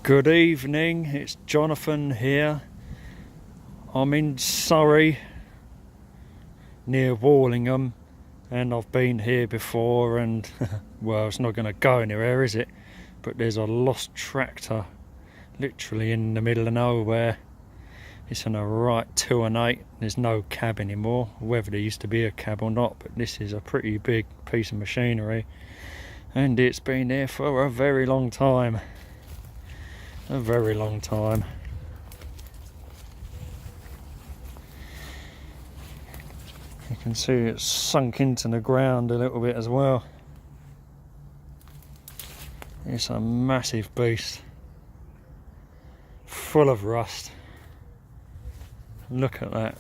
Good evening, it's Jonathan here. I'm in Surrey near Warlingham, and I've been here before, and well, it's not going to go anywhere, is it? But there's a lost tractor literally in the middle of nowhere. It's on a right 2 and 8. There's no cab anymore, whether there used to be a cab or not, but this is a pretty big piece of machinery, and it's been there for a very long time. A very long time. You can see it's sunk into the ground a little bit as well. It's a massive beast, full of rust. Look at that.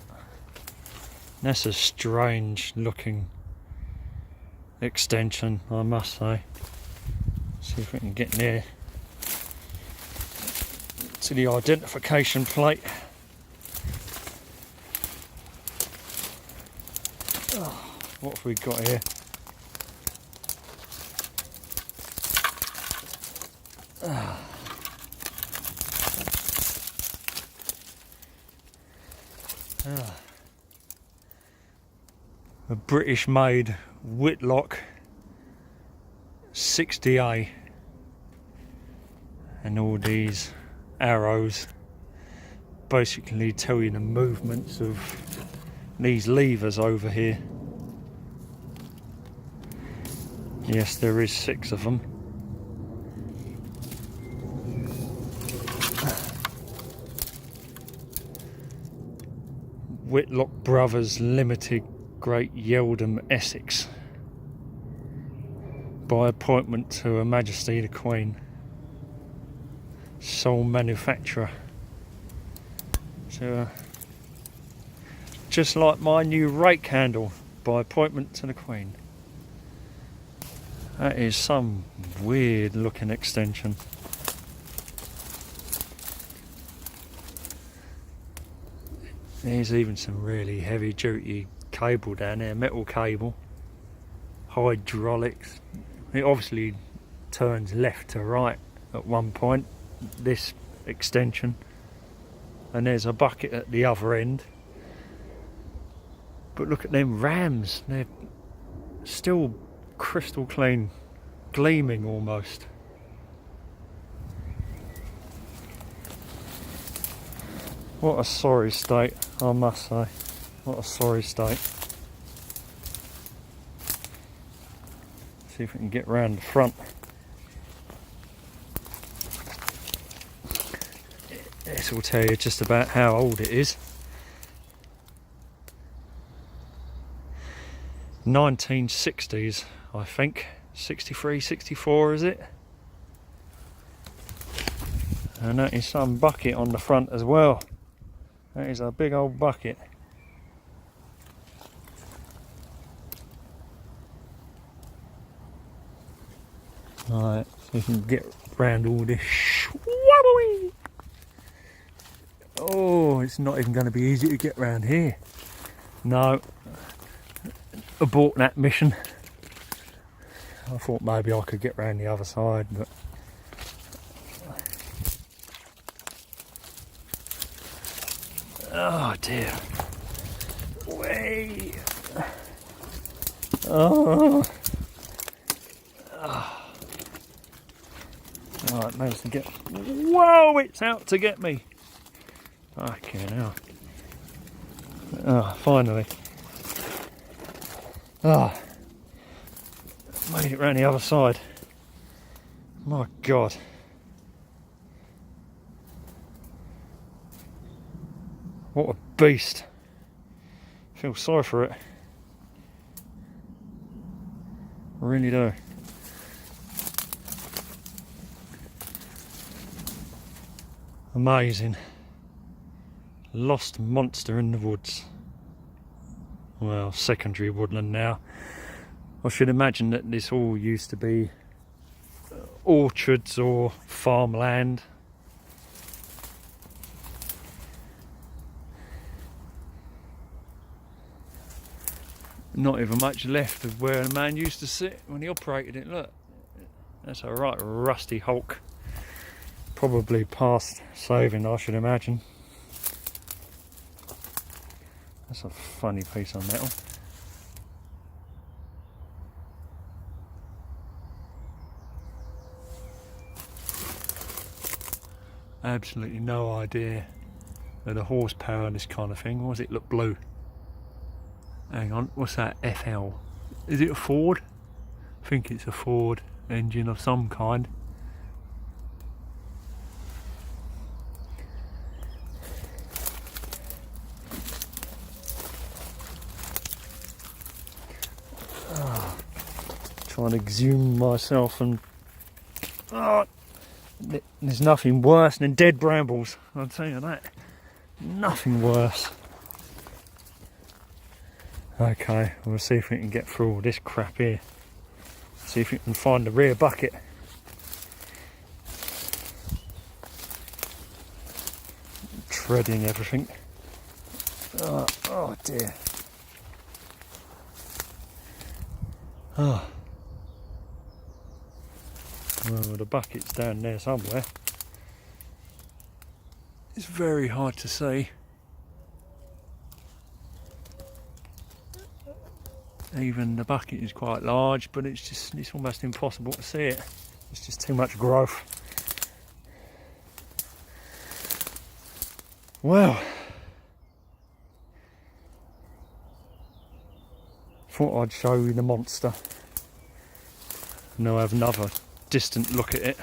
That's a strange looking extension, I must say. See if we can get near to the identification plate. Oh, what have we got here? A British made Whitlock 60A, and all these arrows basically tell you the movements of these levers over here. Yes, there is 6 of them. Whitlock Brothers Limited, Great Yeldham, Essex. By appointment to Her Majesty the Queen. Sole manufacturer. So, just like my new rake handle, by appointment to the Queen. That is some weird looking extension. There's even some really heavy duty cable down there, metal cable, hydraulics. It obviously turns left to right at one point, this extension, and there's a bucket at the other end. But look at them rams, they're still crystal clean, gleaming almost. What a sorry state, I must say. What a sorry state. See if we can get round the front. This will tell you just about how old it is. 1960s, I think. 63, 64 is it? And that is some bucket on the front as well. That is a big old bucket. Right, so you can get round all this. Oh, it's not even going to be easy to get round here. No, abort that mission. I thought maybe I could get round the other side, but oh dear. Way. Oh. Right, managed to get. Whoa! It's out to get me. Okay, now. Finally. Made it round the other side. My God. What a beast. Feel sorry for it. I really do. Amazing. Lost monster in the woods. Well, secondary woodland now. I should imagine that this all used to be orchards or farmland. Not even much left of where the man used to sit when he operated it. Look, that's a right rusty hulk. Probably past saving, I should imagine. That's a funny piece of metal. Absolutely no idea of the horsepower on this kind of thing. Why does it look blue? Hang on, what's that? FL? Is it a Ford? I think it's a Ford engine of some kind. Trying to exhume myself, and there's nothing worse than dead brambles, I'll tell you that. Nothing worse. Okay, we'll see if we can get through all this crap here. See if we can find the rear bucket. Treading everything. Oh dear. Oh. Well, the bucket's down there somewhere. It's very hard to see. Even the bucket is quite large, but it's almost impossible to see it. It's just too much growth. Well, thought I'd show you the monster. And I'll have another distant look at it.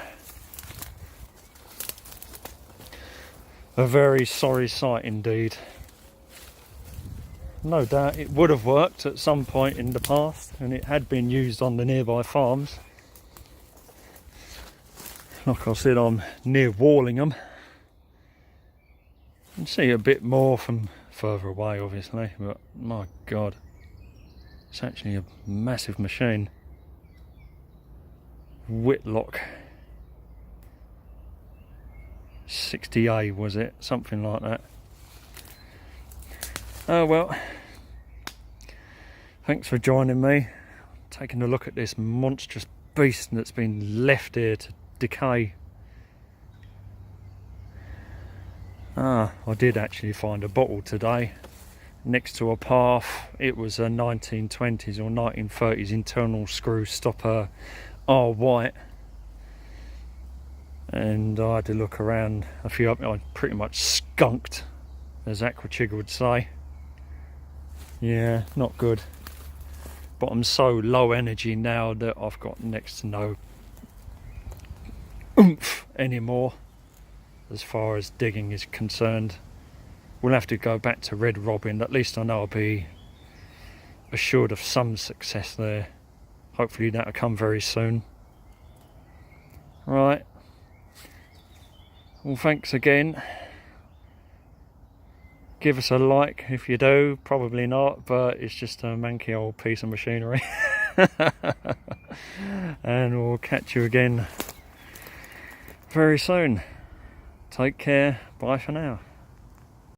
A very sorry sight indeed. No doubt it would have worked at some point in the past, and it had been used on the nearby farms. Like I said, I'm near Warlingham. You can see a bit more from further away obviously, but my god, it's actually a massive machine. Whitlock 60A was it? Something like that. Oh well, thanks for joining me, taking a look at this monstrous beast that's been left here to decay. I did actually find a bottle today next to a path. It was a 1920s or 1930s internal screw stopper R white, and I had to look around a few. I pretty much skunked, as Aquachigger would say. Yeah, not good. But I'm so low energy now that I've got next to no oomph anymore as far as digging is concerned. We'll have to go back to Red Robin. At least I know I'll be assured of some success there. Hopefully that'll come very soon. Right. Well, thanks again. Give us a like if you do. Probably not, but it's just a manky old piece of machinery. And we'll catch you again very soon. Take care. Bye for now.